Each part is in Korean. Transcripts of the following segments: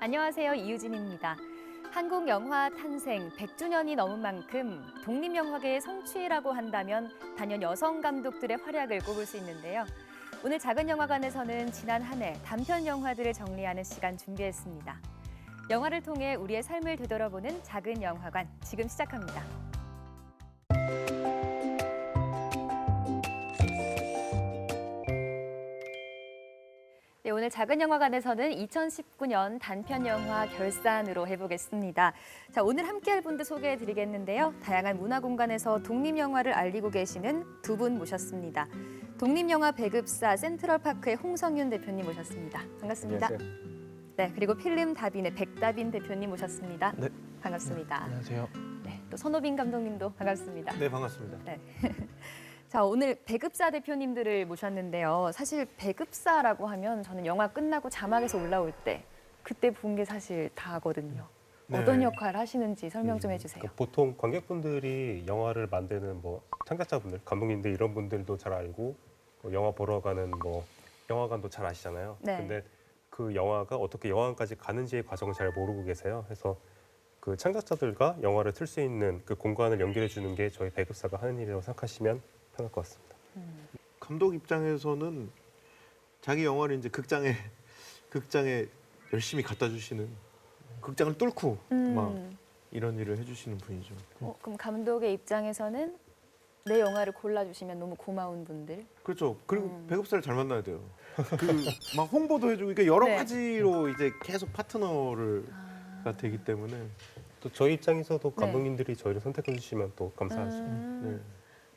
안녕하세요. 이유진입니다. 한국 영화 탄생 100주년이 넘은 만큼 독립영화계의 성취라고 한다면 단연 여성 감독들의 활약을 꼽을 수 있는데요. 오늘 작은 영화관에서는 지난 한 해 단편 영화들을 정리하는 시간 준비했습니다. 영화를 통해 우리의 삶을 되돌아보는 작은 영화관, 지금 시작합니다. 네, 오늘 작은 영화관에서는 2019년 단편 영화 결산으로 해보겠습니다. 자, 오늘 함께할 분들 소개해드리겠는데요. 다양한 문화 공간에서 독립영화를 알리고 계시는 두 분 모셨습니다. 독립영화 배급사 센트럴파크의 홍성윤 대표님 모셨습니다. 반갑습니다. 안녕하세요. 네, 그리고 필름 다빈의 백다빈 대표님 모셨습니다. 네. 반갑습니다. 안녕하세요. 네, 또 선호빈 감독님도 반갑습니다. 네, 반갑습니다. 네. 자, 오늘 배급사 대표님들을 모셨는데요. 사실 배급사라고 하면 저는 영화 끝나고 자막에서 올라올 때 그때 본 게 사실 다거든요. 네. 어떤 역할을 하시는지 설명 좀 해주세요. 보통 관객분들이 영화를 만드는 창작자분들, 감독님들 이런 분들도 잘 알고 영화 보러 가는 영화관도 잘 아시잖아요. 네. 근데 그 영화가 어떻게 영화관까지 가는지의 과정을 잘 모르고 계세요. 그래서 그 창작자들과 영화를 틀 수 있는 그 공간을 연결해 주는 게 저희 배급사가 하는 일이라고 생각하시면 편할 것 같습니다. 감독 입장에서는 자기 영화를 이제 극장에 열심히 갖다 주시는, 극장을 뚫고 막 이런 일을 해주시는 분이죠. 그럼 감독의 입장에서는 내 영화를 골라주시면 너무 고마운 분들. 그렇죠. 그리고 배급사를 잘 만나야 돼요. 그 막 홍보도 해주고, 그러니까 여러 네. 가지로 이제 계속 파트너가 되기 때문에. 또 저희 입장에서도 네. 감독님들이 저희를 선택해 주시면 또 감사하죠. 네.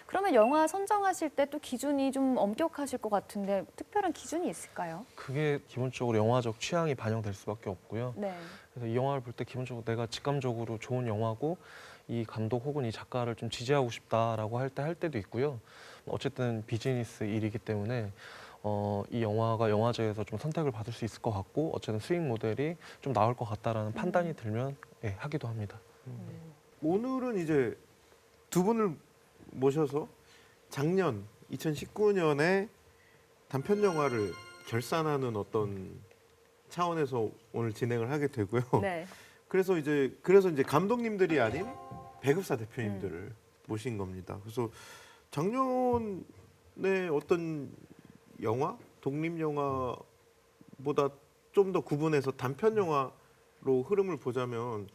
그러면 영화 선정하실 때 또 기준이 좀 엄격하실 것 같은데 특별한 기준이 있을까요? 그게 기본적으로 영화적 취향이 반영될 수밖에 없고요. 네. 그래서 이 영화를 볼 때 기본적으로 내가 직감적으로 좋은 영화고 이 감독 혹은 이 작가를 좀 지지하고 싶다라고 할 때도 있고요. 어쨌든 비즈니스 일이기 때문에 이 영화가 영화제에서 좀 선택을 받을 수 있을 것 같고 어쨌든 수익 모델이 좀 나올 것 같다라는 판단이 들면 하기도 합니다. 오늘은 이제 두 분을 모셔서 작년 2019년에 단편 영화를 결산하는 어떤 차원에서 오늘 진행을 하게 되고요. 네. 그래서 이제 감독님들이 아닌 배급사 대표님들을 모신 겁니다. 그래서 작년에 어떤 영화, 독립 영화보다 좀 더 구분해서 단편 영화로 흐름을 보자면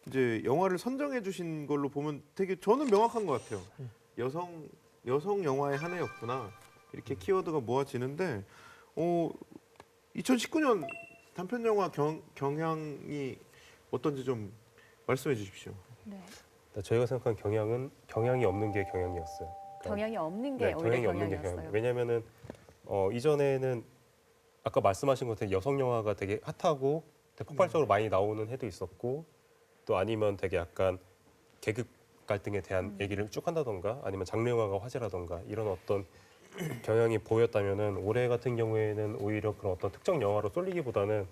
이제 영화를 선정해 주신 걸로 보면 되게 저는 명확한 것 같아요. 여성 영화의 한 해였구나. 이렇게 키워드가 모아지는데 2019년 단편 영화 경향이 어떤지 좀 말씀해 주십시오. 네. 저희가 생각한 경향이 없는 게 경향이었어요. 그러니까 경향이 없는 게 네, 오히려 경향이 없는 게 경향이었어요. 경향. 왜냐면은 이전에는 아까 말씀하신 것처럼 여성 영화가 되게 핫하고 되게 폭발적으로 많이 나오는 해도 있었고 또 아니면 되게 약간 계급 갈등에 대한 얘기를 쭉 한다던가 아니면 장르 영화가 화제라던가 이런 어떤 경향이 보였다면은 올해 같은 경우에는 오히려 그런 어떤 특정 영화로 쏠리기보다는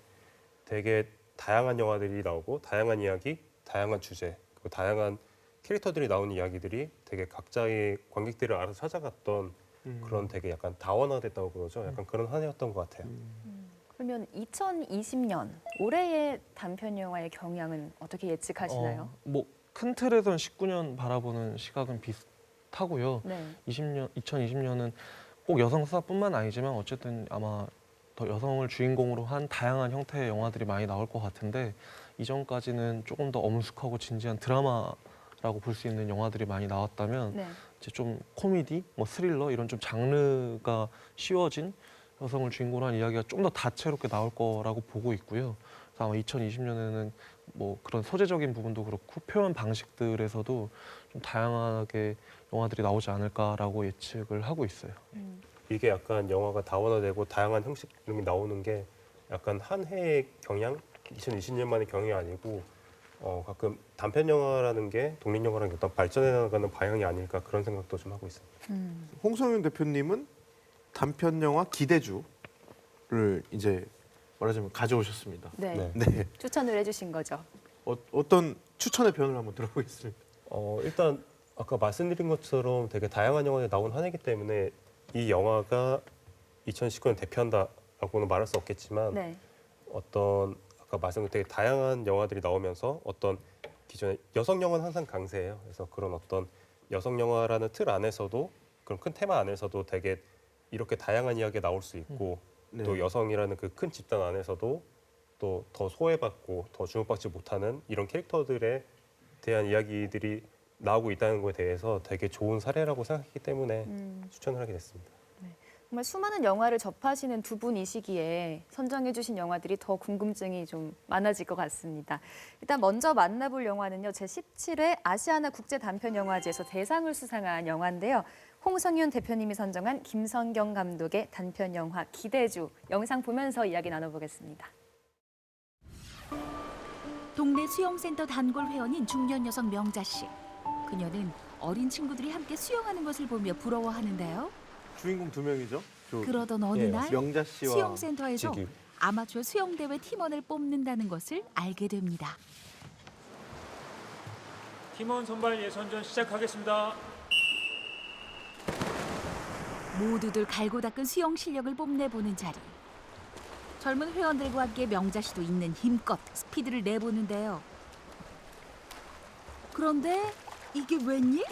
되게 다양한 영화들이 나오고 다양한 이야기, 다양한 주제, 그리고 다양한 캐릭터들이 나오는 이야기들이 되게 각자의 관객들을 알아서 찾아갔던 그런 되게 약간 다원화됐다고 그러죠. 약간 그런 한 해였던 것 같아요. 그러면 2020년 올해의 단편 영화의 경향은 어떻게 예측하시나요? 큰 틀에서는 19년 바라보는 시각은 비슷하고요. 네. 2020년은 꼭 여성 수사뿐만 아니지만 어쨌든 아마 더 여성을 주인공으로 한 다양한 형태의 영화들이 많이 나올 것 같은데 이전까지는 조금 더 엄숙하고 진지한 드라마라고 볼 수 있는 영화들이 많이 나왔다면 네. 이제 좀 코미디, 스릴러 이런 좀 장르가 쉬워진 여성을 주인공으로 한 이야기가 좀 더 다채롭게 나올 거라고 보고 있고요. 그래서 아마 2020년에는 그런 소재적인 부분도 그렇고 표현 방식들에서도 좀 다양하게 영화들이 나오지 않을까라고 예측을 하고 있어요. 이게 약간 영화가 다원화되고 다양한 형식이 나오는 게 약간 한 해의 경향, 2020년만의 경향이 아니고 가끔 단편 영화라는 게 독립 영화랑 어떤 발전해 나가는 방향이 아닐까 그런 생각도 좀 하고 있습니다. 홍성윤 대표님은 단편 영화 기대주를 이제 말하자면 가져오셨습니다. 네. 네. 네. 추천을 해주신 거죠. 어떤 추천의 변을 한번 들어보겠습니다. 일단 아까 말씀드린 것처럼 되게 다양한 영화들이 나온 한 해이기 때문에 이 영화가 2019년 대표한다라고는 말할 수 없겠지만 네. 어떤 아까 말씀드린 되게 다양한 영화들이 나오면서 어떤 기존에 여성 영화는 항상 강세예요. 그래서 그런 어떤 여성 영화라는 틀 안에서도 그런 큰 테마 안에서도 되게 이렇게 다양한 이야기가 나올 수 있고 네. 또 여성이라는 그 큰 집단 안에서도 또 더 소외받고 더 주목받지 못하는 이런 캐릭터들에 대한 이야기들이 나오고 있다는 것에 대해서 되게 좋은 사례라고 생각했기 때문에 추천을 하게 됐습니다. 정말 수많은 영화를 접하시는 두 분이시기에 선정해 주신 영화들이 더 궁금증이 좀 많아질 것 같습니다. 일단 먼저 만나볼 영화는요. 제17회 아시아나 국제단편영화제에서 대상을 수상한 영화인데요. 홍성윤 대표님이 선정한 김선경 감독의 단편영화 기대주 영상 보면서 이야기 나눠보겠습니다. 동네 수영센터 단골 회원인 중년 여성 명자 씨. 그녀는 어린 친구들이 함께 수영하는 것을 보며 부러워하는데요. 주인공 두 명이죠. 그러던 어느 예, 날 명자 씨와 수영센터에서 지규. 아마추어 수영대회 팀원을 뽑는다는 것을 알게 됩니다. 팀원 선발 예선전 시작하겠습니다. 모두들 갈고 닦은 수영 실력을 뽐내보는 자리. 젊은 회원들과 함께 명자 씨도 있는 힘껏 스피드를 내보는데요. 그런데 이게 웬일?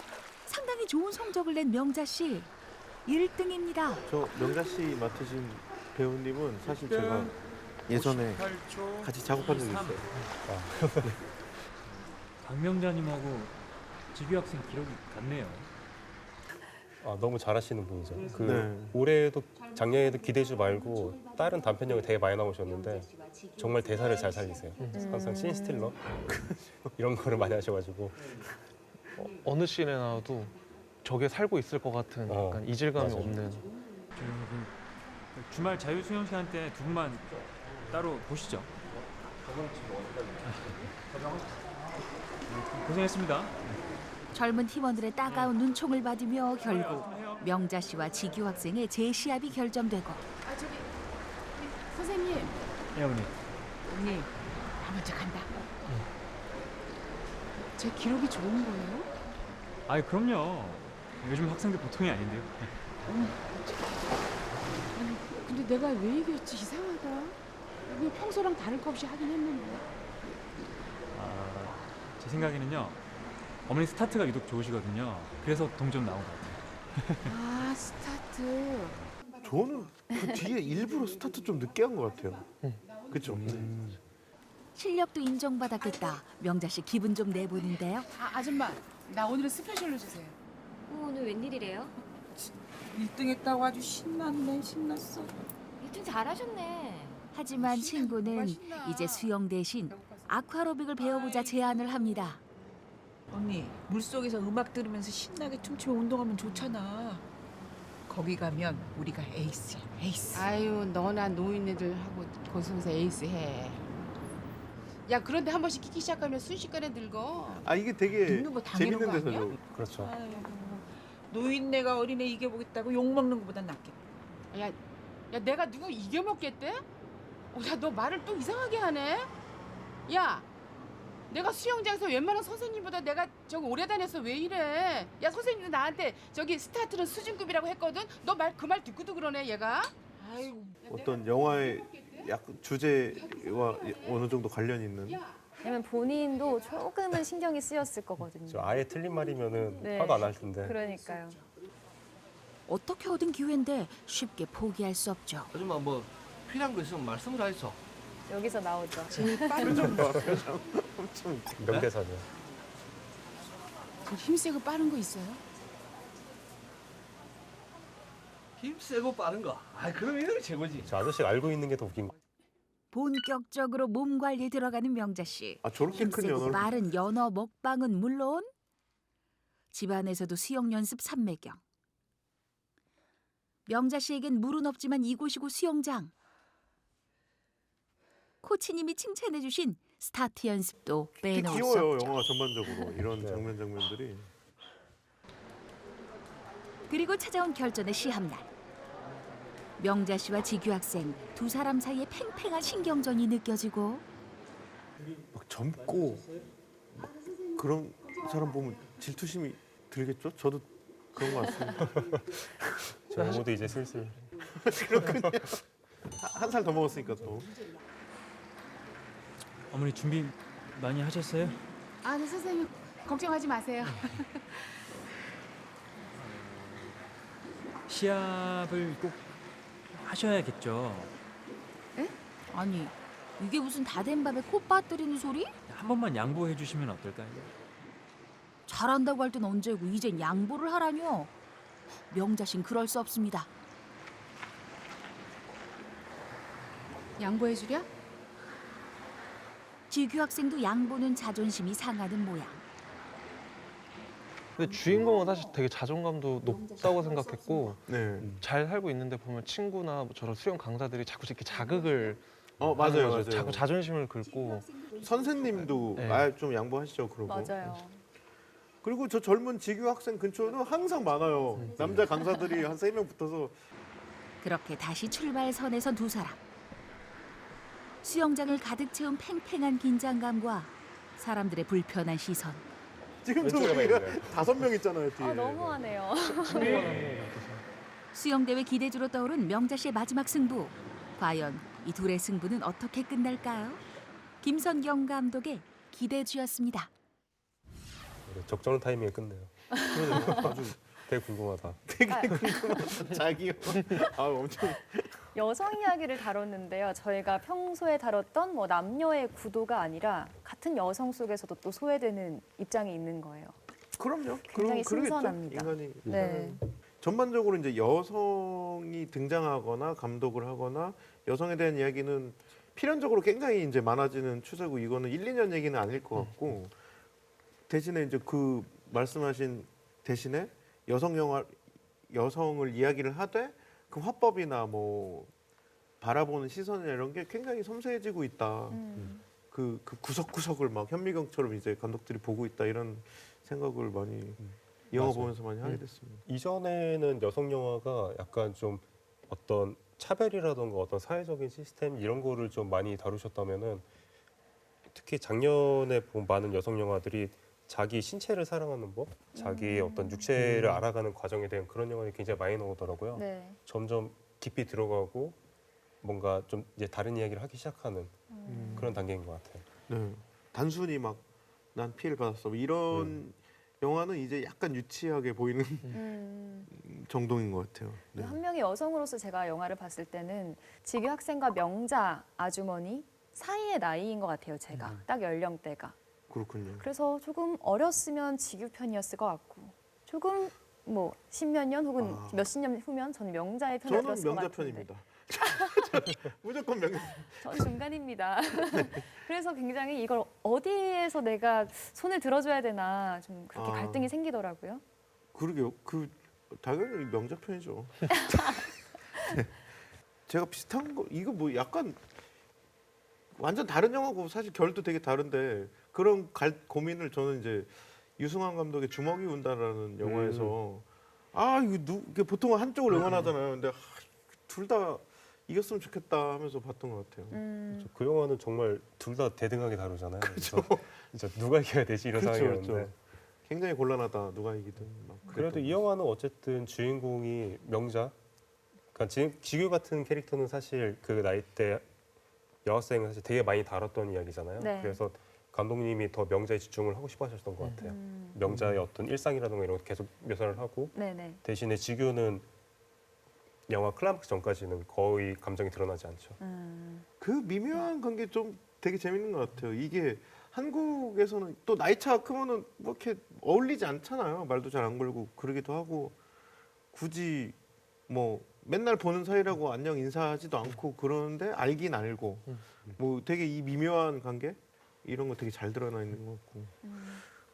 상당히 좋은 성적을 낸 명자 씨. 1등입니다. 저 명자 씨 맡으신 배우님은 사실 제가 예전에 58초 같이 작업한 적이 23. 있어요. 강명자님하고 지규 학생 기록이 같네요. 아, 너무 잘하시는 분이죠. 그 네. 올해도 작년에도 기대주 말고 다른 단편 영화 되게 많이 나오셨는데 정말 대사를 잘 살리세요. 항상 씬스틸러 이런 거를 많이 하셔가지고 어느 씬에 나와도 저게 살고 있을 것 같은 약간 이질감이 맞아요. 없는. 여러분 주말 자유 수영 시간 때 두 분만 따로 보시죠. 고생했습니다. 젊은 팀원들의 따가운 눈총을 받으며 결국 명자 씨와 지규 학생의 재시합이 결정되고 아 저기 선생님 예 어머니. 언니 나 먼저 간다. 제 기록이 좋은 거예요? 아이 그럼요. 요즘 학생들 보통이 아닌데요. 아니 근데 내가 왜 이겼지 이상하다. 그냥 평소랑 다를 거 없이 하긴 했는데. 제 생각에는요. 어머니 스타트가 유독 좋으시거든요. 그래서 동점 나온 것 같아요. 아 스타트. 저는 그 뒤에 일부러 스타트 좀 늦게 한 것 같아요. 그렇죠. 실력도 인정받았겠다. 명자 씨 기분 좀 내보는데요. 아 아줌마 나 오늘은 스페셜로 주세요. 오늘 웬일이래요? 1등 했다고 아주 신났네 신났어. 1등 잘하셨네. 하지만 친구는 이제 수영 대신 아쿠아로빅을 배워보자 제안을 합니다. 언니 물속에서 음악 들으면서 신나게 춤추며 운동하면 좋잖아. 거기 가면 우리가 에이스야 에이스. 아유 너나 노인네들하고 거기서 에이스 해. 야 그런데 한 번씩 끼기 시작하면 순식간에 늙어. 아 이게 되게 늙는 거 당연한 재밌는 거 아니야? 데서죠. 그렇죠. 아이고 노인네가 어린애 이겨보겠다고 욕 먹는 것보단 낫겠다. 야 내가 누구 이겨먹겠대? 야 너 말을 또 이상하게 하네. 야 내가 수영장에서 웬만한 선생님보다 내가 저기 오래 다녀서 왜 이래? 야 선생님도 나한테 저기 스타트는 수준급이라고 했거든. 너 말 그 말 듣고도 그러네 얘가. 아이고 어떤 영화의 약 주제와 어느 정도 관련 있는. 왜냐면 본인도 조금은 신경이 쓰였을 거거든요. 저 아예 틀린 말이면은 네. 화가 안 날 텐데. 그러니까요. 어떻게 얻은 기회인데 쉽게 포기할 수 없죠. 아줌마 뭐 필요한 거 있으면 말씀을 하이소. 여기서 나오죠. 표정 봐, 표정. 엄청. 명대사죠. 저 힘세고 빠른 거 있어요? 힘 세고 빠른 거. 아 그럼 이놈이 최고지. 저 아저씨가 알고 있는 게 더 웃긴 거. 본격적으로 몸 관리에 들어가는 명자 씨. 아 저렇게 큰 힘세고 연어를. 빠른 연어 먹방은 물론 집안에서도 수영 연습 삼매경. 명자 씨에겐 물은 없지만 이곳이고 수영장. 코치님이 칭찬해주신 스타트 연습도 특히 빼놓을 수 귀여워요 없죠. 영화가 전반적으로 이런 네. 장면들이. 그리고 찾아온 결전의 시합날. 명자 씨와 지규 학생 두 사람 사이에 팽팽한 신경전이 느껴지고 막 젊고 막 그런 사람 보면 질투심이 들겠죠? 저도 그런 것 같습니다. 저희 모두 이제 슬슬 한 살 더 먹었으니까 또. 어머니 준비 많이 하셨어요? 아, 네, 선생님 걱정하지 마세요. 시합을 꼭 하셔야겠죠. 아니, 이게 무슨 다 된 밥에 코 빠뜨리는 소리? 한 번만 양보해 주시면 어떨까요? 잘한다고 할 땐 언제고 이젠 양보를 하라뇨. 명자신 그럴 수 없습니다. 양보해주랴? 지규 학생도 양보는 자존심이 상하는 모양. 근데 주인공은 사실 되게 자존감도 높다고 생각했고 네. 잘 살고 있는데 보면 친구나 뭐 저런 수영 강사들이 자꾸 이렇게 자극을 맞아요, 하는 거죠. 맞아요. 자꾸 자존심을 긁고 선생님도 네. 말 좀 양보하시죠, 그러고. 맞아요. 그리고 저 젊은 지규 학생 근처는 항상 많아요. 남자 강사들이 한 3명 붙어서 그렇게 다시 출발선에 선 두 사람. 수영장을 가득 채운 팽팽한 긴장감과 사람들의 불편한 시선. 지금도 왼쪽에 우리가 있네요. 5명 있잖아요, 뒤에. 아, 너무하네요. 수영대회 기대주로 떠오른 명자 씨의 마지막 승부. 과연 이 둘의 승부는 어떻게 끝날까요? 김선경 감독의 기대주였습니다. 적절한 타이밍에 끝내요. 아주 되게 궁금하다. 자기요. 엄청. 여성 이야기를 다뤘는데요. 저희가 평소에 다뤘던 뭐 남녀의 구도가 아니라 같은 여성 속에서도 또 소외되는 입장이 있는 거예요. 그럼요. 굉장히 그러겠죠. 신선합니다. 인간이. 네. 전반적으로 이제 여성이 등장하거나 감독을 하거나 여성에 대한 이야기는 필연적으로 굉장히 이제 많아지는 추세고 이거는 1, 2년 얘기는 아닐 것 같고 대신에 이제 그 말씀하신 대신에 여성을 이야기를 하되 그 화법이나 뭐 바라보는 시선이나 이런 게 굉장히 섬세해지고 있다. 그 구석구석을 막 현미경처럼 이제 감독들이 보고 있다 이런 생각을 많이 이 영화 맞아요. 보면서 많이 하게 됐습니다. 이전에는 여성 영화가 약간 좀 어떤 차별이라던가 어떤 사회적인 시스템 이런 거를 좀 많이 다루셨다면은 특히 작년에 본 많은 여성 영화들이 자기 신체를 사랑하는 법, 자기의 어떤 육체를 알아가는 과정에 대한 그런 영화들이 굉장히 많이 나오더라고요. 네. 점점 깊이 들어가고 뭔가 좀 이제 다른 이야기를 하기 시작하는 그런 단계인 것 같아요. 네. 단순히 막 난 피해를 받았어 뭐 이런 영화는 이제 약간 유치하게 보이는 정도인 것 같아요. 네. 한 명의 여성으로서 제가 영화를 봤을 때는 지규 학생과 명자 아주머니 사이의 나이인 것 같아요. 제가 딱 연령대가. 그렇군요. 그래서 조금 어렸으면 지규 편이었을 것 같고 조금 뭐 십몇 년 혹은 몇십 년 후면 저는 명자의 편을 저는 들었을 것 명자 같은데. 편입니다. 무조건 명자. 전 중간입니다. 그래서 굉장히 이걸 어디에서 내가 손을 들어줘야 되나 좀 그렇게 갈등이 생기더라고요. 그러게요. 당연히 명자 편이죠. 네. 제가 비슷한 거 이거 뭐 약간 완전 다른 영화고 사실 결도 되게 다른데 그런 고민을 저는 이제 유승환 감독의 주먹이 운다라는 영화에서 이게 보통 한쪽을 응원하잖아요. 근데 둘 다 이겼으면 좋겠다 하면서 봤던 것 같아요. 그 영화는 정말 둘 다 대등하게 다루잖아요. 그래서 진짜 누가 이겨야 되지 이런 상황이었는데 그렇죠. 굉장히 곤란하다. 누가 이기든. 막 그래도 이 영화는 어쨌든 주인공이 명자. 그러니까 지규 같은 캐릭터는 사실 그 나이 때 여학생은 사실 되게 많이 다뤘던 이야기잖아요. 네. 그래서 감독님이 더 명자에 집중을 하고 싶어 하셨던 것 같아요. 명자의 어떤 일상이라든가 이런 거 계속 묘사를 하고 네네. 대신에 지규는 영화 클라이막스 전까지는 거의 감정이 드러나지 않죠. 그 미묘한 관계 좀 되게 재밌는 것 같아요. 이게 한국에서는 또 나이 차가 크면은 뭐 이렇게 어울리지 않잖아요. 말도 잘 안 걸고 그러기도 하고 굳이 뭐 맨날 보는 사이라고 안녕 인사하지도 않고 그러는데 알긴 알고 뭐 되게 이 미묘한 관계 이런 거 되게 잘 드러나 있는 것 같고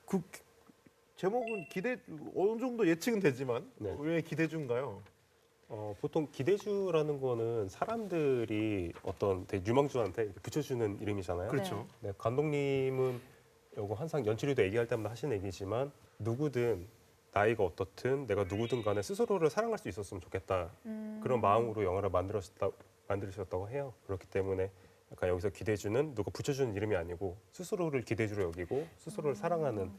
그 제목은 어느 정도 예측은 되지만 네. 왜 기대주인가요? 보통 기대주라는 거는 사람들이 어떤 되게 유망주한테 이렇게 붙여주는 이름이잖아요. 그렇죠. 네, 감독님은 이거 항상 연출이도 얘기할 때마다 하시는 얘기지만 누구든 나이가 어떻든 내가 누구든 간에 스스로를 사랑할 수 있었으면 좋겠다. 그런 마음으로 영화를 만드셨다고 해요. 그렇기 때문에 약간 여기서 기대주는 누가 붙여주는 이름이 아니고 스스로를 기대주로 여기고 스스로를 사랑하는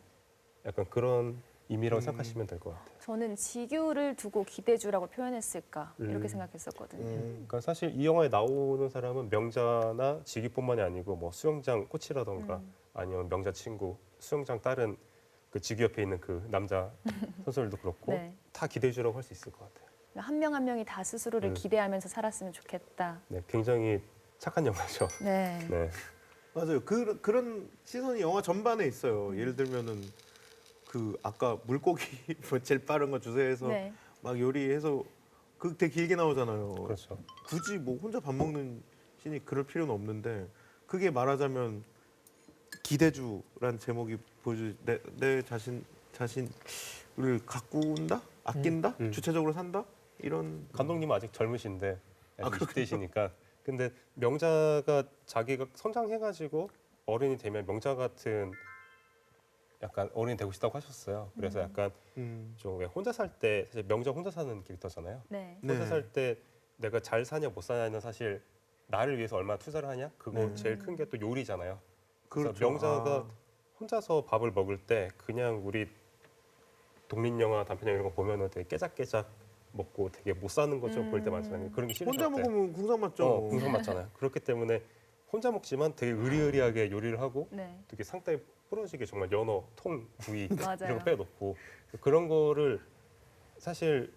약간 그런 의미라고 생각하시면 될 것 같아요. 저는 지규를 두고 기대주라고 표현했을까 이렇게 음. 생각했었거든요. 그러니까 사실 이 영화에 나오는 사람은 명자나 지규뿐만이 아니고 뭐 수영장 코치라던가 아니면 명자 친구, 수영장 다른 그 지규 옆에 있는 그 남자 선수들도 그렇고 네. 다 기대주라고 할 수 있을 것 같아요. 한 명 한 명이 다 스스로를 기대하면서 살았으면 좋겠다. 네, 굉장히 착한 영화죠. 네. 네. 맞아요. 그런 시선이 영화 전반에 있어요. 예를 들면은 그 아까 물고기 뭐 제일 빠른 거 주세요해서 네. 막 요리해서 그 되게 길게 나오잖아요. 그렇죠. 굳이 뭐 혼자 밥 먹는 신이 그럴 필요는 없는데 그게 말하자면 기대주란 제목이 보여주 내 자신을 가꾼다, 아낀다, 주체적으로 산다 이런 감독님은 아직 젊으신데 아, 20대시니까 근데 명자가 자기가 성장해가지고 어른이 되면 명자 같은 약간 어른이 되고 싶다고 하셨어요. 그래서 약간 좀 왜 혼자 살 때 사실 명자 혼자 사는 캐릭터잖아요. 네. 네. 혼자 살 때 내가 잘 사냐 못 사냐는 사실 나를 위해서 얼마나 투자를 하냐 그거 제일 큰 게 또 요리잖아요. 그래서 그렇죠. 명자가 혼자서 밥을 먹을 때 그냥 우리 독립영화 단편영화 이런 거 보면은 되게 깨작깨작 먹고 되게 못 사는 것처럼 보일 때 많잖아요. 그런 게 싫은 혼자 것 같아요. 먹으면 궁상 맞죠. 궁상 맞잖아요. 그렇기 때문에 혼자 먹지만 되게 의리의리하게 요리를 하고 네. 되게 상당히 부러지게 정말 연어, 통, 구이 맞아요. 이런 거 빼놓고 그런 거를 사실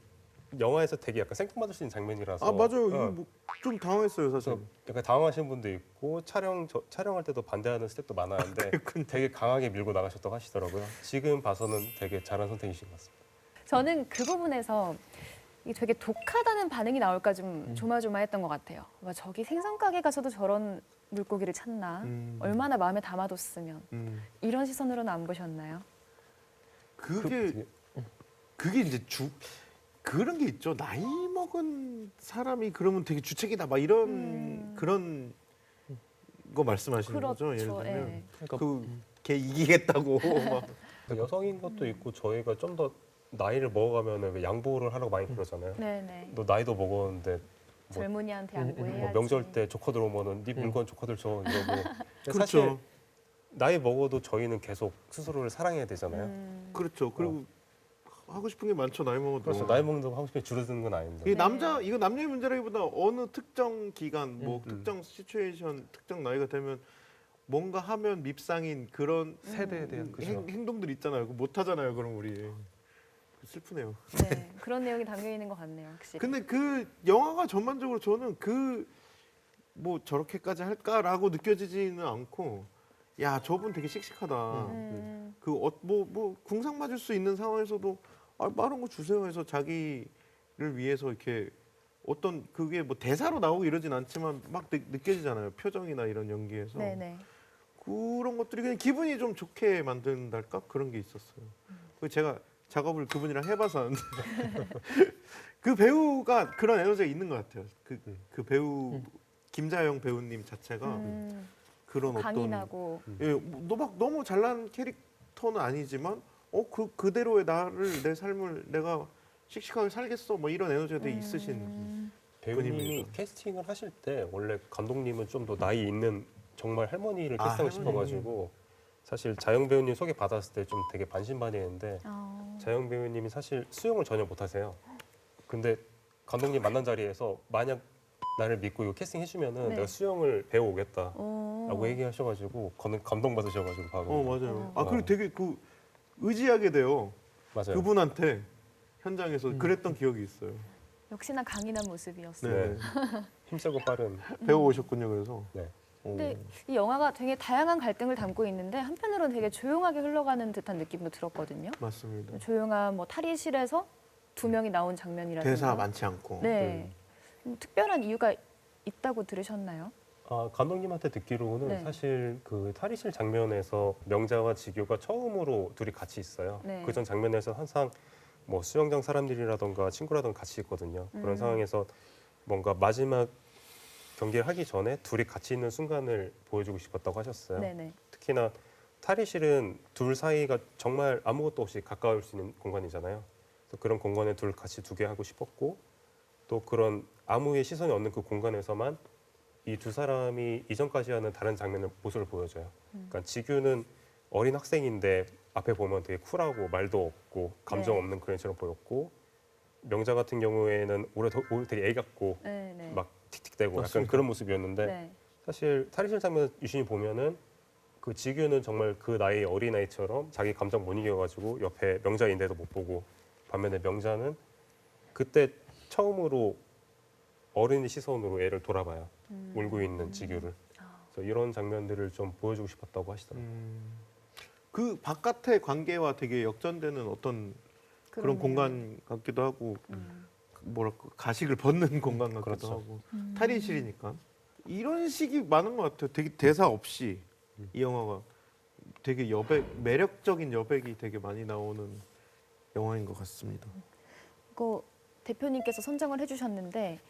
영화에서 되게 약간 생뚱맞을 수 있는 장면이라서 아 맞아요. 어, 이거 뭐 좀 당황했어요 사실. 그래서 약간 당황하시는 분도 있고 촬영할 때도 반대하는 스태프도 많았는데 되게 강하게 밀고 나가셨다고 하시더라고요. 지금 봐서는 되게 잘한 선택이신 것 같습니다. 저는 그 부분에서 이게 되게 독하다는 반응이 나올까 좀 조마조마했던 것 같아요. 와, 저기 생선 가게 가서도 저런 물고기를 찾나? 얼마나 마음에 담아뒀으면 이런 시선으로는 안 보셨나요? 그게 이제 그런 게 있죠. 나이 먹은 사람이 그러면 되게 주책이다 막 이런 그런 거 말씀하시는 거죠. 예를 그렇죠. 들면 예. 걔 이기겠다고 막. 여성인 것도 있고 저희가 좀 더 나이를 먹어가면 왜 양보를 하라고 많이 그러잖아요. 네네. 너 나이도 먹었는데 뭐, 젊은이한테 양보해야지. 뭐 명절 때 조커들 오면은 네 물건 조커들 줘 이러고 그렇죠. 사실 나이 먹어도 저희는 계속 스스로를 사랑해야 되잖아요. 그렇죠. 그리고 하고 싶은 게 많죠. 나이 먹어도. 그래서 나이 먹는다고 하고 싶은 게 줄어드는 건 아닌데. 이게 이거 남녀의 문제라기보다 어느 특정 기간, 뭐 특정 시츄에이션, 특정 나이가 되면 뭔가 하면 밉상인 그런 세대에 대한 행동들 있잖아요. 못 하잖아요. 그럼 우리 슬프네요. 네, 그런 내용이 담겨 있는 것 같네요. 확실히. 근데 그 영화가 전반적으로 저는 뭐 저렇게까지 할까라고 느껴지지는 않고 야 저분 되게 씩씩하다. 뭐 궁상 맞을 수 있는 상황에서도 빠른 거 주세요 해서 자기를 위해서 이렇게 어떤 그게 뭐 대사로 나오고 이러진 않지만 막 느껴지잖아요. 표정이나 이런 연기에서. 네네. 그런 것들이 그냥 기분이 좀 좋게 만든달까 그런 게 있었어요. 제가 작업을 그분이랑 해봐서 아는데 그 배우가 그런 에너지가 있는 것 같아요. 그 배우 김자영 배우님 자체가 그런 강인하고. 막 너무 잘난 캐릭터는 아니지만 그대로의 내 삶을 내가 씩씩하게 살겠어 뭐 이런 에너지가 되게 있으신 배우님이 분입니다. 캐스팅을 하실 때 원래 감독님은 좀 더 나이 있는 정말 할머니를 캐스팅하고 싶어가지고 사실 자영 배우님 소개 받았을 때 좀 되게 반신반의했는데 자영 배우님이 사실 수영을 전혀 못하세요. 근데 감독님 만난 자리에서 만약 나를 믿고 이거 캐스팅 해주면은 내가 수영을 배워오겠다라고 얘기하셔가지고 감동받으셔가지고 바로. 맞아요. 그리고 되게 의지하게 돼요. 맞아요. 그분한테 현장에서 그랬던 기억이 있어요. 역시나 강인한 모습이었어요. 네. 힘세고 빠른. 배워오셨군요. 그래서. 네. 근데 이 영화가 되게 다양한 갈등을 담고 있는데 한편으로는 되게 조용하게 흘러가는 듯한 느낌도 들었거든요. 맞습니다. 조용한 뭐 탈의실에서 2명이 나온 장면이라든가. 대사 많지 않고. 네. 특별한 이유가 있다고 들으셨나요? 감독님한테 듣기로는 사실 그 탈의실 장면에서 명자와 지규가 처음으로 둘이 같이 있어요. 네. 그전 장면에서 항상 뭐 수영장 사람들이라던가 친구라던가 같이 있거든요. 그런 상황에서 뭔가 마지막 경기를 하기 전에 둘이 같이 있는 순간을 보여주고 싶었다고 하셨어요. 네네. 특히나 탈의실은 둘 사이가 정말 아무것도 없이 가까울 수 있는 공간이잖아요. 그래서 그런 공간에 둘 같이 두게 하고 싶었고 또 그런 아무의 시선이 없는 그 공간에서만 이 두 사람이 이전까지 하는 다른 장면을 모습을 보여줘요. 그러니까 지규는 어린 학생인데 앞에 보면 되게 쿨하고 말도 없고 감정 네. 없는 그런 식으로 보였고 명자 같은 경우에는 오히려 되게 애 같고 네, 네. 막 틱틱대고 약간 맞습니다. 그런 모습이었는데 네. 사실 탈의실 장면 유심히 보면은 그 지규는 정말 그 나이 어린아이처럼 자기 감정 못 이겨가지고 옆에 명자인데도 못 보고 반면에 명자는 그때 처음으로 어린이 시선으로 애를 돌아봐요. 울고 있는 지규를. 그래서 이런 장면들을 좀 보여주고 싶었다고 하시더라고요. 그 바깥의 관계와 되게 역전되는 어떤 그런 그러네요. 공간 같기도 하고 뭐랄까 가식을 벗는 공간 같기도 그렇죠. 하고 탈의실이니까 이런 식이 많은 것 같아요. 되게 대사 없이 이 영화가 되게 매력적인 여백이 되게 많이 나오는 영화인 것 같습니다. 그 대표님께서 선정을 해주셨는데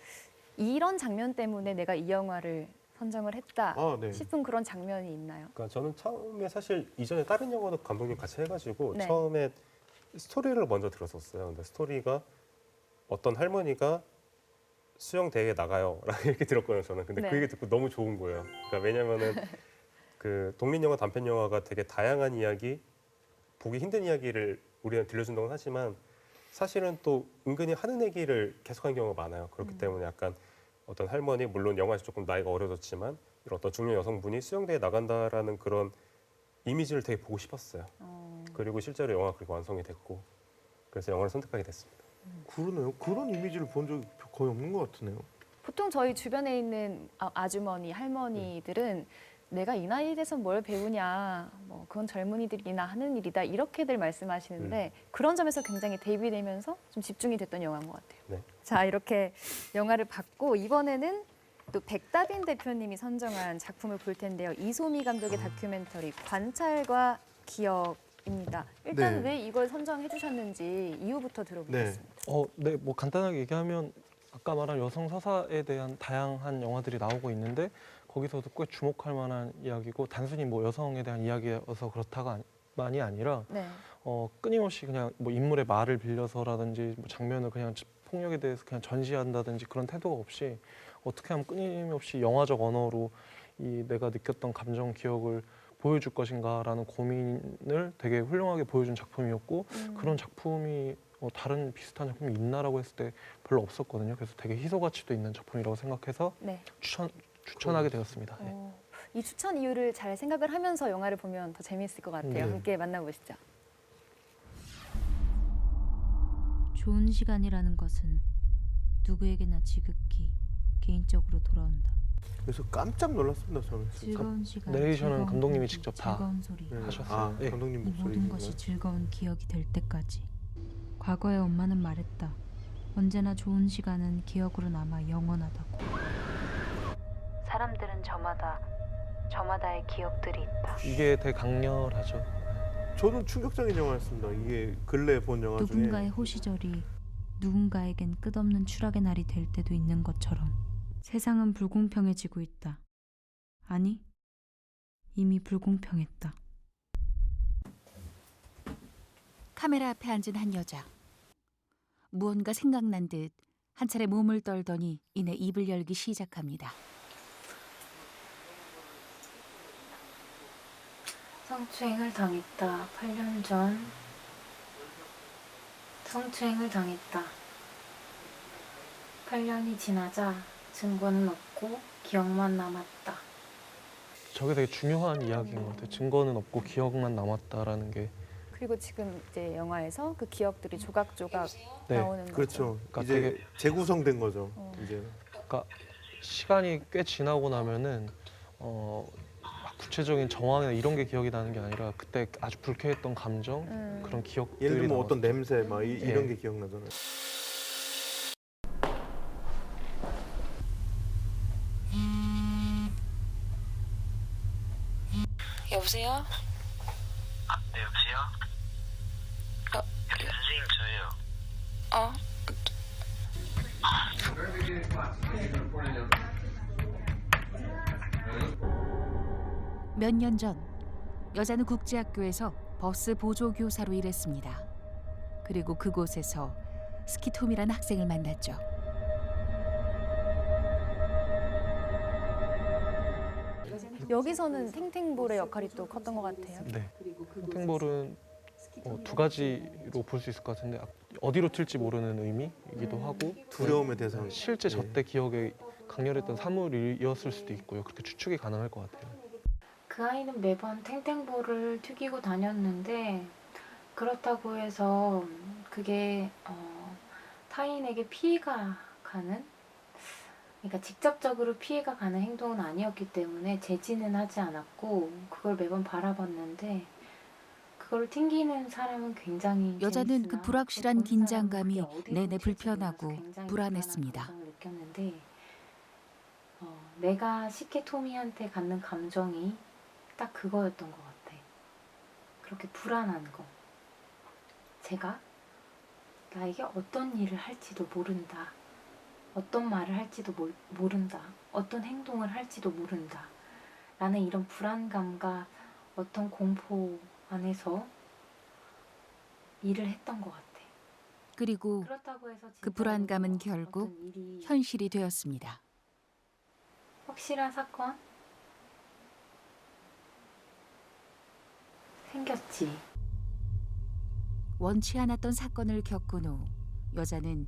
이런 장면 때문에 내가 이 영화를 선정을 했다 아, 네. 싶은 그런 장면이 있나요? 그러니까 저는 처음에 사실 이전에 다른 영화도 감독님 같이 해가지고 네. 처음에 스토리를 먼저 들었었어요. 근데 스토리가 어떤 할머니가 수영대회에 나가요라고 이렇게 들었거든요. 저는. 근데 네. 그 얘기 듣고 너무 좋은 거예요. 그러니까 왜냐면은 그 독립영화, 단편영화가 되게 다양한 이야기, 보기 힘든 이야기를 우리는 들려준다고 하지만 사실은 또 은근히 하는 얘기를 계속하는 경우가 많아요. 그렇기 때문에 약간 어떤 할머니, 물론 영화에서 조금 나이가 어려졌지만 이런 어떤 중년 여성분이 수영대회에 나간다라는 그런 이미지를 되게 보고 싶었어요. 그리고 실제로 영화가 그렇게 완성이 됐고 그래서 영화를 선택하게 됐습니다. 그러네요. 그런 이미지를 본 적이 거의 없는 것 같으네요. 보통 저희 주변에 있는 아주머니, 할머니들은 내가 이 나이에 돼서 뭘 배우냐, 뭐 그건 젊은이들이나 하는 일이다 이렇게들 말씀하시는데 그런 점에서 굉장히 대비되면서 좀 집중이 됐던 영화인 것 같아요. 네. 자, 이렇게 영화를 봤고 이번에는 또 백다빈 대표님이 선정한 작품을 볼 텐데요. 이소미 감독의 다큐멘터리 관찰과 기억입니다. 일단 네. 왜 이걸 선정해 주셨는지 이유부터 들어보겠습니다. 네, 뭐 간단하게 얘기하면 아까 말한 여성 서사에 대한 다양한 영화들이 나오고 있는데 거기서도 꽤 주목할 만한 이야기고 단순히 뭐 여성에 대한 이야기여서 그렇다가만이 아니라 네. 끊임없이 그냥 뭐 인물의 말을 빌려서라든지 뭐 장면을 그냥 폭력에 대해서 그냥 전시한다든지 그런 태도가 없이 어떻게 하면 끊임없이 영화적 언어로 이 내가 느꼈던 감정 기억을 보여줄 것인가라는 고민을 되게 훌륭하게 보여준 작품이었고 그런 작품이 다른 비슷한 작품이 있나라고 했을 때 별로 없었거든요. 그래서 되게 희소 가치도 있는 작품이라고 생각해서 네. 추천하게 되었습니다. 네. 이 추천 이유를 잘 생각을 하면서 영화를 보면 더 재미있을 것 같아요. 네. 함께 만나보시죠. 좋은 시간이라는 것은 누구에게나 지극히 개인적으로 돌아온다. 그래서 깜짝 놀랐습니다. 저는 진짜. 즐거운 시간, 내레이션은 즐거운 감독님이 공기, 직접 다 즐거운 소리. 네. 하셨어요. 아, 네. 감독님 이 모든 목소리인가요? 것이 즐거운 기억이 될 때까지. 과거에 엄마는 말했다. 언제나 좋은 시간은 기억으로 남아 영원하다고. 사람들은 저마다의 기억들이 있다. 이게 되게 강렬하죠. 저는 충격적인 영화였습니다. 이게 근래 본 영화 중에 누군가의 호시절이 누군가에겐 끝없는 추락의 날이 될 때도 있는 것처럼 세상은 불공평해지고 있다. 아니, 이미 불공평했다. 카메라 앞에 앉은 한 여자. 무언가 생각난 듯 한 차례 몸을 떨더니 이내 입을 열기 시작합니다. 성추행을 당했다. 8년 전 성추행을 당했다. 8년이 지나자 증거는 없고 기억만 남았다. 저게 되게 중요한 이야기인 것 같아요. 증거는 없고 기억만 남았다라는 게. 그리고 지금 이제 영화에서 그 기억들이 조각조각 네, 나오는 거죠. 그렇죠. 그러니까 이제 되게- 재구성된 거죠. 이제 그러니까 시간이 꽤 지나고 나면은 구체적인 정황이나 이런 게 기억이 나는 게 아니라 그때 아주 불쾌했던 감정 그런 기억들이 예를 들면 어떤 남았어요. 냄새 막 이런 예. 게 기억나잖아요. 여보세요? 네, 여보세요? 선생님, 저예요. 어? 몇 년 전 여자는 국제학교에서 버스 보조교사로 일했습니다. 그리고 그곳에서 스키톰이라는 학생을 만났죠. 여기서는 탱탱볼의 역할이 또 컸던 것 같아요. 네. 탱탱볼은 두 가지로 볼 수 있을 것 같은데 어디로 튈지 모르는 의미이기도 하고 두려움의 대상. 실제 저때 기억에 강렬했던 사물이었을 수도 있고요. 그렇게 추측이 가능할 것 같아요. 그 아이는 매번 탱탱볼을 튀기고 다녔는데 그렇다고 해서 그게 타인에게 피해가 가는, 그러니까 직접적으로 피해가 가는 행동은 아니었기 때문에 제지는 하지 않았고 그걸 매번 바라봤는데 그걸 튕기는 사람은 굉장히 여자는 재밌으나 그 불확실한 그걸 보는 긴장감이 사람은 그게 어디로 내내 튈지 불편하고 몰라서 굉장히 불안했습니다. 불안한 감정을 느꼈는데 내가 시케 토미한테 갖는 감정이 딱 그거였던 것 같아. 그렇게 불안한 거. 제가 나에게 어떤 일을 할지도 모른다. 어떤 말을 할지도 모른다. 어떤 행동을 할지도 모른다. 라는 이런 불안감과 어떤 공포 안에서 일을 했던 것 같아. 그리고 그렇다고 해서 그 진짜로 불안감은 결국 어떤 일이 현실이 되었습니다. 확실한 사건? 생겼지. 원치 않았던 사건을 겪은 후 여자는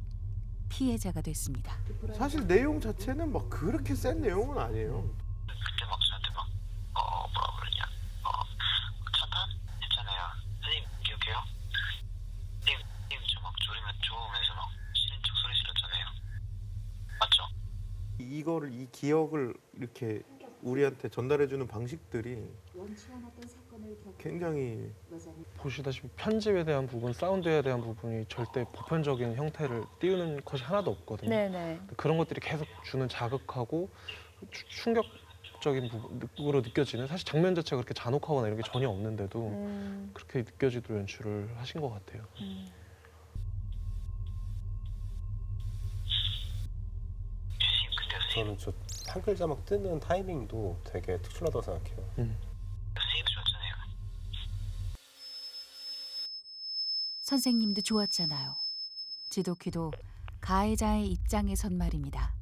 피해자가 됐습니다. 사실 내용 자체는 막 그렇게 센 내용은 아니에요. 그때 막 저한테 막 뭐라 그러냐 차단 했잖아요. 선생님 기억해요? 선생님 저 막 졸으면서 막 쉬는 척 소리 질렀잖아요. 맞죠? 이거를 이 기억을 이렇게 우리한테 전달해주는 방식들이 굉장히 보시다시피 편집에 대한 부분, 사운드에 대한 부분이 절대 보편적인 형태를 띄우는 것이 하나도 없거든요. 네네. 그런 것들이 계속 주는 자극하고 충격적인 부분으로 느껴지는, 사실 장면 자체가 그렇게 잔혹하거나 이런 게 전혀 없는데도 그렇게 느껴지도록 연출을 하신 것 같아요. 저는 저 한글 자막 뜨는 타이밍도 되게 특출나다고 생각해요. 선생님도 좋았잖아요. 선생님도 좋았잖아요. 지독히도 가해자의 입장에 선 말입니다.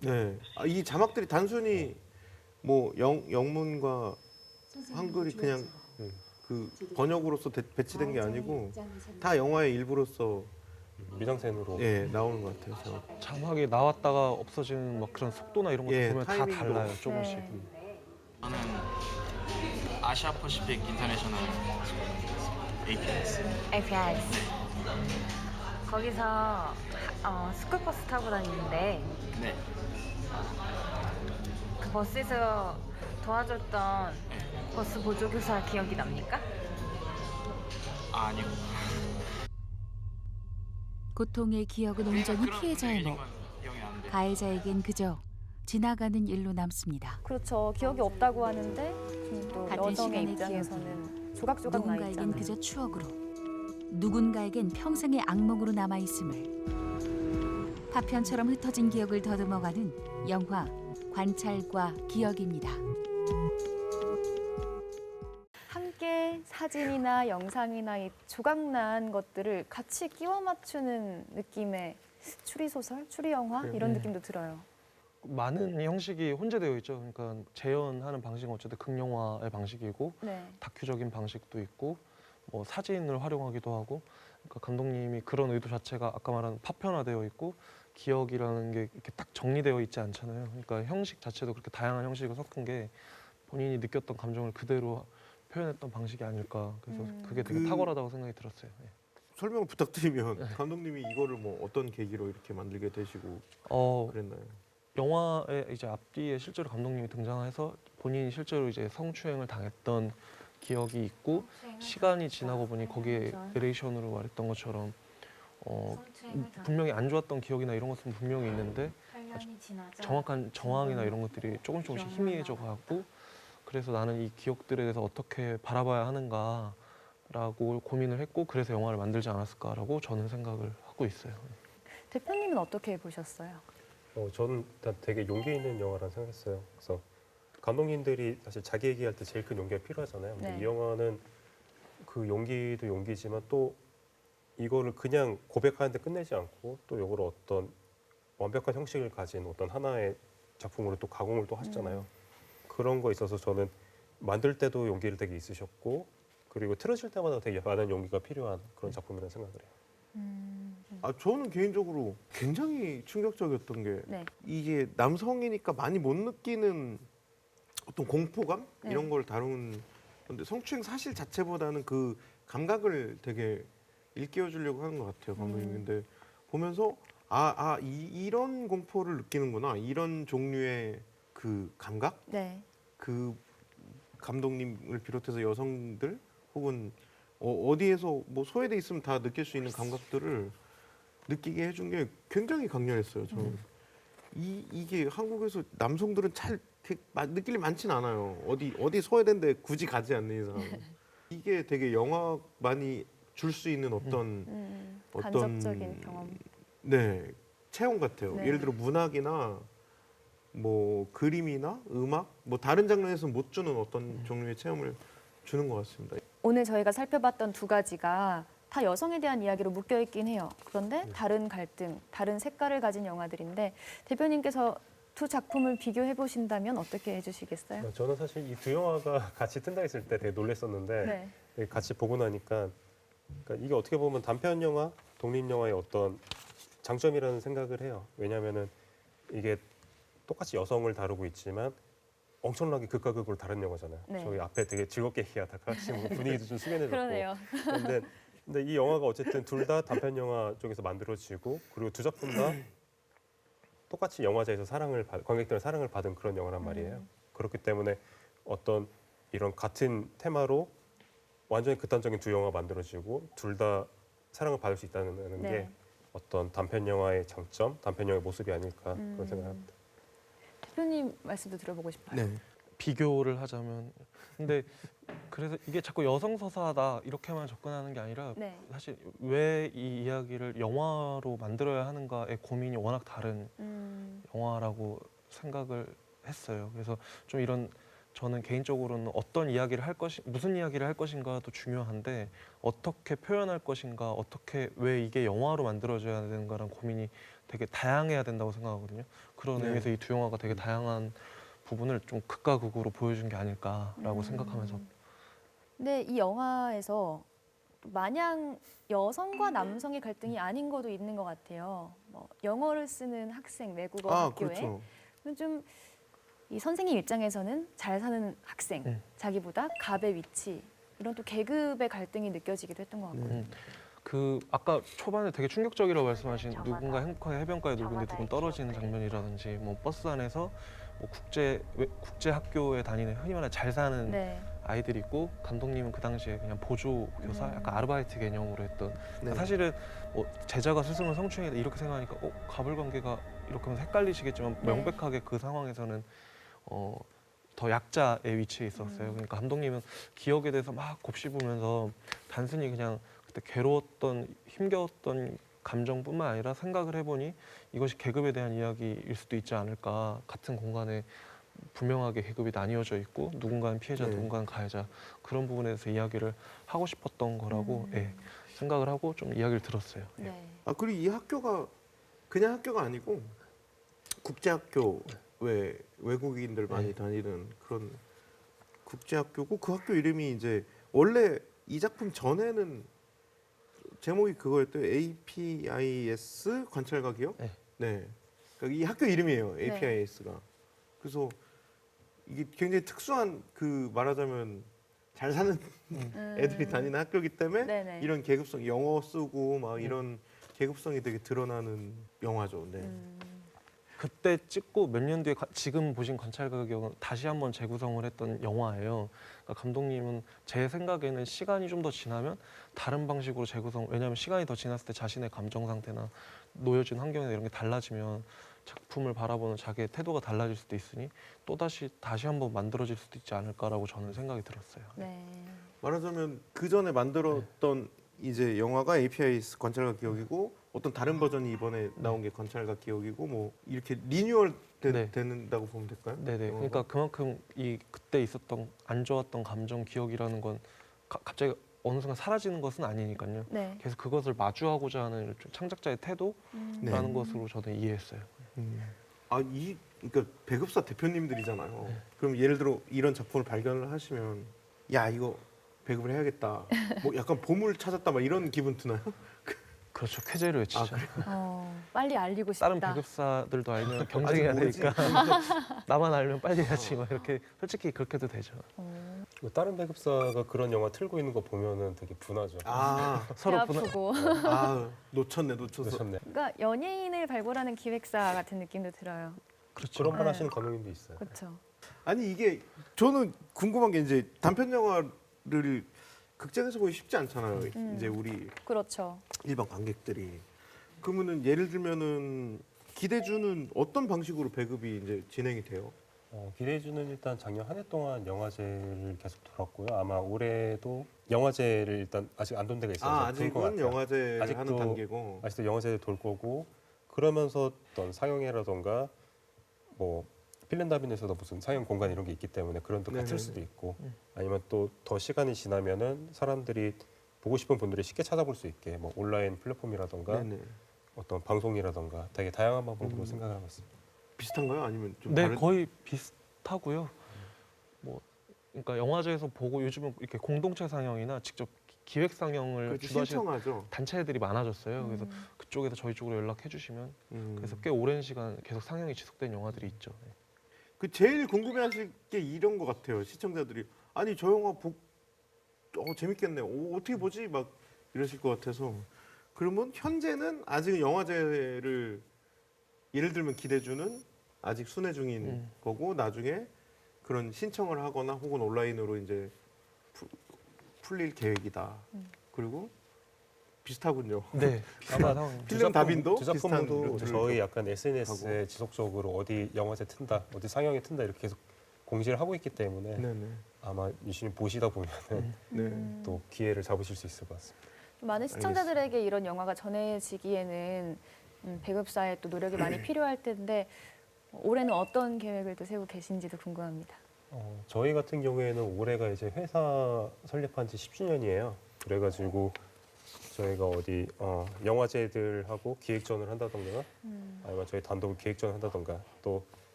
네. 이 자막들이 단순히 뭐 영문과 한글이 그냥 그 번역으로서 배치된 게 아니고 다 영화의 일부로서 미장센으로 나오는 것 같아서 자막이 나왔다가 없어지는 막 그런 속도나 이런 것들 보면 다 타이밍도. 달라요, 조금씩. 저는 아시아 퍼시픽 인터내셔널 APS. APS. 거기서 스쿨버스 타고 다니는데 네. 그 버스에서 도와줬던 버스 보조교사 기억이 납니까? 아니요. 고통의 기억은 온전히 피해자의 몫. 기억이 나는데. 가해자에겐 그저 지나가는 일로 남습니다. 그렇죠. 기억이 없다고 하는데 또 같은 여성의 시간의 입장에서는 조각조각 나 누군가에겐 있잖아요. 그저 추억으로, 누군가에겐 평생의 악몽으로 남아있음을. 파편처럼 흩어진 기억을 더듬어가는 영화 관찰과 기억입니다. 함께 사진이나 영상이나 이 조각난 것들을 같이 끼워 맞추는 느낌의 추리소설, 추리영화 이런 느낌도 들어요. 많은 형식이 혼재되어 있죠. 그러니까 재현하는 방식은 어쨌든 극영화의 방식이고 네. 다큐적인 방식도 있고 뭐 사진을 활용하기도 하고, 그러니까 감독님이 그런 의도 자체가 아까 말한 파편화되어 있고 기억이라는 게 이렇게 딱 정리되어 있지 않잖아요. 그러니까 형식 자체도 그렇게 다양한 형식을 섞은 게 본인이 느꼈던 감정을 그대로 표현했던 방식이 아닐까. 그래서 그게 되게 탁월하다고 생각이 들었어요. 네. 설명을 부탁드리면 감독님이 이거를 뭐 어떤 계기로 이렇게 만들게 되시고 그랬나요? 영화의 이제 앞뒤에 실제로 감독님이 등장해서 본인이 실제로 이제 성추행을 당했던 기억이 있고 시간이 지나고 보니 거기에 내레이션으로 말했던 것처럼 분명히 안 좋았던 기억이나 이런 것은 분명히 있는데 정확한 정황이나 이런 것들이 조금씩 희미해져 가고, 그래서 나는 이 기억들에 대해서 어떻게 바라봐야 하는가라고 고민을 했고, 그래서 영화를 만들지 않았을까라고 저는 생각을 하고 있어요. 대표님은 어떻게 보셨어요? 저는 일단 되게 용기 있는 영화라는 생각했어요. 그래서 감독님들이 사실 자기 얘기할 때 제일 큰 용기가 필요하잖아요. 근데 네. 이 영화는 그 용기도 용기지만 또 이거를 그냥 고백하는데 끝내지 않고 또 이걸 어떤 완벽한 형식을 가진 어떤 하나의 작품으로 또 가공을 또 하시잖아요. 그런 거 있어서 저는 만들 때도 용기를 되게 있으셨고 그리고 틀어질 때마다 되게 많은 용기가 필요한 그런 작품이라는 생각을 해요. 저는 개인적으로 굉장히 충격적이었던 게 네. 이게 남성이니까 많이 못 느끼는 어떤 공포감 네. 이런 걸 다룬 건데 성추행 사실 자체보다는 그 감각을 되게 일깨워주려고 하는 것 같아요 감독님. 근데 보면서 이런 공포를 느끼는구나, 이런 종류의 그 감각, 네. 그 감독님을 비롯해서 여성들 혹은 어디에서 뭐 소외돼 있으면 다 느낄 수 있는 감각들을 느끼게 해준 게 굉장히 강렬했어요. 저는 이게 한국에서 남성들은 잘 느낄 일 많진 않아요. 어디 소외된데 굳이 가지 않는 이상 이게 되게 영화만이 줄 수 있는 어떤 간접적인 경험. 네, 체험 같아요. 네. 예를 들어 문학이나 뭐 그림이나 음악, 뭐 다른 장르에서 못 주는 어떤 종류의 체험을 주는 것 같습니다. 오늘 저희가 살펴봤던 두 가지가 다 여성에 대한 이야기로 묶여 있긴 해요. 그런데 다른 갈등, 다른 색깔을 가진 영화들인데 대표님께서 두 작품을 비교해 보신다면 어떻게 해주시겠어요? 저는 사실 이 두 영화가 같이 뜬다 했을 때 되게 놀랐었는데 네. 같이 보고 나니까 그러니까 이게 어떻게 보면 단편 영화, 독립 영화의 어떤 장점이라는 생각을 해요. 왜냐하면은 이게 똑같이 여성을 다루고 있지만 엄청나게 극과 극으로 다른 영화잖아요. 네. 저희 앞에 되게 즐겁게 얘기하다가 지금 분위기도 좀 숙연해졌고. 그러네요. 근데 이 영화가 어쨌든 둘 다 단편 영화 쪽에서 만들어지고 그리고 두 작품 다 똑같이 영화제에서 관객들의 사랑을 받은 그런 영화란 말이에요. 그렇기 때문에 어떤 이런 같은 테마로 완전히 극단적인 두 영화가 만들어지고 둘 다 사랑을 받을 수 있다는 네. 게 어떤 단편 영화의 장점, 단편 영화의 모습이 아닐까 그런 생각합니다. 대표님 말씀도 들어보고 싶어요. 네. 비교를 하자면 근데 그래서 이게 자꾸 여성 서사다 이렇게만 접근하는 게 아니라 네. 사실 왜 이 이야기를 영화로 만들어야 하는가의 고민이 워낙 다른 영화라고 생각을 했어요. 그래서 좀 이런 저는 개인적으로는 어떤 이야기를 무슨 이야기를 할 것인가도 중요한데 어떻게 표현할 것인가, 어떻게 왜 이게 영화로 만들어져야 되는가라는 고민이 되게 다양해야 된다고 생각하거든요. 그런 의미에서 이 두 영화가 되게 다양한 부분을 좀 극과 극으로 보여준 게 아닐까라고 생각하면서. 근데 이 영화에서 마냥 여성과 남성의 갈등이 아닌 것도 있는 것 같아요. 뭐 영어를 쓰는 학생, 외국어 학교에 그렇죠. 좀 이 선생님 입장에서는 잘 사는 학생, 자기보다 갑의 위치, 이런 또 계급의 갈등이 느껴지기도 했던 것 같고요. 그 아까 초반에 되게 충격적이라고 말씀하신 누군가 행복하게 해변가에 놀고 있는데 누군 떨어지는 장면이라든지 뭐 버스 안에서 뭐 국제 학교에 다니는 흔히 말하는 잘 사는 네. 아이들이 있고 감독님은 그 당시에 그냥 보조 교사, 약간 아르바이트 개념으로 했던. 네. 사실은 뭐 제자가 스승을 성추행했다 이렇게 생각하니까 갑을 관계가 이렇게 하면 헷갈리시겠지만 명백하게 그 상황에서는 더 약자의 위치에 있었어요. 그러니까 감독님은 기억에 대해서 막 곱씹으면서 단순히 그냥 그때 괴로웠던, 힘겨웠던 감정뿐만 아니라 생각을 해보니 이것이 계급에 대한 이야기일 수도 있지 않을까. 같은 공간에 분명하게 계급이 나뉘어져 있고 누군가는 피해자, 누군가는 가해자, 그런 부분에서 이야기를 하고 싶었던 거라고 생각을 하고 좀 이야기를 들었어요. 네. 그리고 이 학교가 그냥 학교가 아니고 국제학교, 왜 외국인들 많이 다니는 그런 국제학교고, 그 학교 이름이 이제 원래 이 작품 전에는 제목이 그거였대요. APIS 관찰가 기업. 네. 그러니까 이 학교 이름이에요. APIS가. 그래서 이게 굉장히 특수한, 그 말하자면 잘 사는 애들이 다니는 학교이기 때문에 이런 계급성, 영어 쓰고 막 이런 계급성이 되게 드러나는 영화죠. 네. 그때 찍고 몇 년 뒤에 지금 보신 관찰가 기억은 다시 한번 재구성을 했던 영화예요. 그러니까 감독님은 제 생각에는 시간이 좀 더 지나면 다른 방식으로 재구성, 왜냐하면 시간이 더 지났을 때 자신의 감정 상태나 놓여진 환경이나 이런 게 달라지면 작품을 바라보는 자기의 태도가 달라질 수도 있으니 다시 한번 만들어질 수도 있지 않을까라고 저는 생각이 들었어요. 네. 말하자면 그 전에 만들었던 이제 영화가 APIS 관찰가 기억이고 어떤 다른 버전이 이번에 나온 게 관찰가 기억이고 뭐 이렇게 리뉴얼 된다고 보면 될까요? 네네. 그러니까 그만큼 그때 있었던 안 좋았던 감정, 기억이라는 건 갑자기 어느 순간 사라지는 것은 아니니까요. 그래서 그것을 마주하고자 하는 창작자의 태도라는 것으로 저는 이해했어요. 그러니까 배급사 대표님들이잖아요. 그럼 예를 들어 이런 작품을 발견을 하시면 야, 이거 배급을 해야겠다. 뭐 약간 보물 찾았다 막 이런 기분 드나요? 그렇죠. 쾌재를 외치죠. 빨리 알리고 싶다. 다른 배급사들도 알면 경쟁해야 모르지. 되니까 나만 알면 빨리 해야지 막 이렇게 솔직히 그렇게도 되죠. 다른 배급사가 그런 영화 틀고 있는 거 보면은 되게 분하죠. 서로 아프고. 놓쳤어. 그러니까 연예인을 발굴하는 기획사 같은 느낌도 들어요. 그렇죠. 그런 말 하시는 감독님도 있어요. 그렇죠. 아니 이게 저는 궁금한 게 이제 단편 영화를 극장에서 보기 쉽지 않잖아요. 이제 우리 그렇죠. 일반 관객들이. 그러면은 예를 들면은 기대주는 어떤 방식으로 배급이 이제 진행이 돼요? 기대주는 일단 작년 한 해 동안 영화제를 계속 돌았고요. 아마 올해도 영화제를 일단 아직 안 돈 데가 있어서 아직은 영화제 하는 단계고. 아직도 영화제를 돌 거고 그러면서 어떤 상영회라던가 뭐 필름다빈에서도 무슨 상영 공간 이런 게 있기 때문에 그런 또 같을 수도 있고 아니면 또 더 시간이 지나면은 사람들이 보고 싶은 분들이 쉽게 찾아볼 수 있게 뭐 온라인 플랫폼이라던가 어떤 방송이라던가 되게 다양한 방법으로 생각을 하고 있습니다. 비슷한가요? 아니면 좀 네, 다른? 거의 비슷하고요. 뭐 그러니까 영화제에서 보고 요즘은 이렇게 공동체 상영이나 직접 기획 상영을 주도하시는 단체들이 많아졌어요. 그래서 그쪽에서 저희 쪽으로 연락해 주시면 그래서 꽤 오랜 시간 계속 상영이 지속된 영화들이 있죠. 네. 그 제일 궁금해하실 게 이런 것 같아요. 시청자들이 아니 저 영화 재밌겠네. 어떻게 보지? 막 이러실 것 같아서 그러면 현재는 아직 영화제를 예를 들면 기대주는 아직 순회 중인 거고 나중에 그런 신청을 하거나 혹은 온라인으로 이제 풀릴 계획이다. 그리고 비슷하군요. 네. 아마 필름 다빈도 주작품도 저희 약간 SNS에 지속적으로 어디 영화제 튼다, 어디 상영회 튼다 이렇게 계속 공지를 하고 있기 때문에 아마 유심히 보시다 보면은 또 기회를 잡으실 수 있을 것 같습니다. 많은 시청자들에게 이런 영화가 전해지기에는 배급사의 또 노력이 많이 필요할 텐데 올해는 어떤 계획을 또 세우고 계신지도 궁금합니다. 저희 같은 경우에는 올해가 이제 회사 설립한 지 10주년이에요. 그래가지고 저희가 어디 영화제들하고 기획전을 한다던가 아니면 저희 단독 기획전을 한다던가 또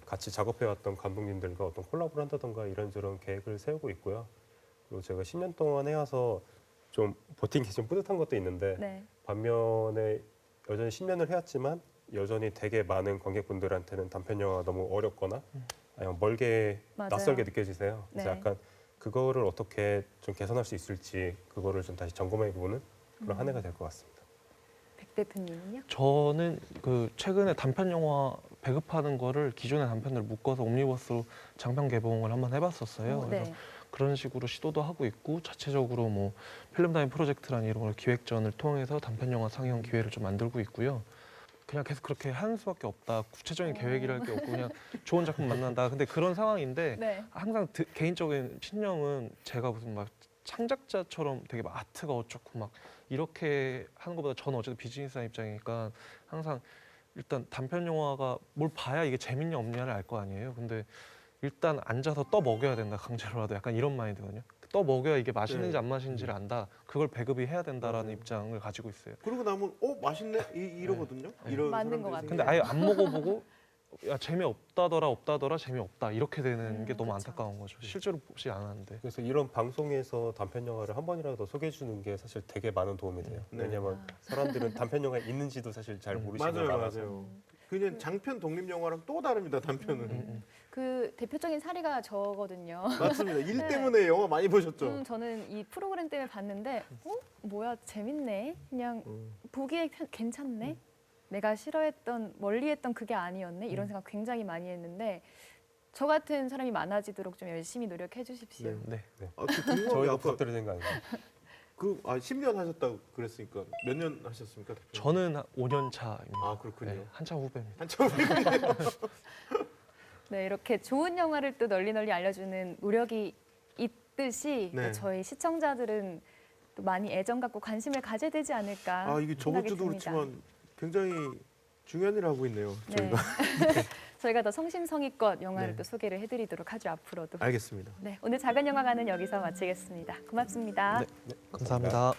같이 작업해왔던 감독님들과 어떤 콜라보를 한다던가 이런저런 계획을 세우고 있고요. 그리고 제가 10년 동안 해와서 좀 버틴 게 좀 뿌듯한 것도 있는데 반면에 여전히 10년을 해왔지만 여전히 되게 많은 관객분들한테는 단편 영화가 너무 어렵거나 아니면 멀게 낯설게 느껴지세요. 그래서 약간 그거를 어떻게 좀 개선할 수 있을지 그거를 좀 다시 점검해보는 그런 한 해가 될 것 같습니다. 백 대표님은요? 저는 그 최근에 단편 영화 배급하는 거를 기존의 단편들을 묶어서 옴니버스로 장편 개봉을 한번 해봤었어요. 그래서 그런 식으로 시도도 하고 있고 자체적으로 뭐 필름다인 프로젝트라는 이런 걸 기획전을 통해서 단편 영화 상영 기회를 좀 만들고 있고요. 그냥 계속 그렇게 하는 수밖에 없다. 구체적인 계획이랄 게 없고 그냥 좋은 작품 만난다. 근데 그런 상황인데 항상 개인적인 신념은 제가 무슨 막 창작자처럼 되게 막 아트가 어쩌고 막 이렇게 하는 것보다 저는 어쨌든 비즈니스한 입장이니까 항상 일단 단편 영화가 뭘 봐야 이게 재밌냐 없냐를 알 거 아니에요. 근데 일단 앉아서 떠 먹여야 된다 강제로라도 약간 이런 마인드거든요. 떠 먹여야 이게 맛있는지 안 맛있는지를 안다. 그걸 배급이 해야 된다라는 입장을 가지고 있어요. 그러고 나면 맛있네 이러거든요. 이런 맞는 것 같아요. 근데 아예 안 먹어보고 야 재미없다더라 재미없다 이렇게 되는 게 너무 안타까운 거죠. 실제로 보지 않았는데. 그래서 이런 방송에서 단편 영화를 한 번이라도 소개해 주는 게 사실 되게 많은 도움이 돼요. 왜냐면 사람들은 단편 영화가 있는지도 사실 잘 모르시는 게 많아서. 맞아요. 그냥 장편 독립 영화랑 또 다릅니다. 단편은. 그 대표적인 사례가 저거든요. 맞습니다. 일 때문에 영화 많이 보셨죠? 저는 이 프로그램 때문에 봤는데 뭐야 재밌네. 그냥 보기에 괜찮네. 내가 싫어했던 멀리했던 그게 아니었네. 이런 생각 굉장히 많이 했는데 저 같은 사람이 많아지도록 좀 열심히 노력해 주십시오. 저희가 부탁드려야 되는 거 아니에요? 10년 하셨다고 그랬으니까 몇 년 하셨습니까? 대표님? 저는 5년 차입니다. 아 그렇군요. 네, 한참 후배입니다. 한참 후배네요. 네, 이렇게 좋은 영화를 또 널리 알려주는 노력이 있듯이 또 저희 시청자들은 또 많이 애정 갖고 관심을 가져야 되지 않을까 이게 저번 주도 그렇지만 굉장히 중요한 일을 하고 있네요. 저희가. 저희가 더 성심성의껏 영화를 또 소개를 해드리도록 하죠. 앞으로도. 알겠습니다. 네, 오늘 작은 영화관은 여기서 마치겠습니다. 고맙습니다. 감사합니다.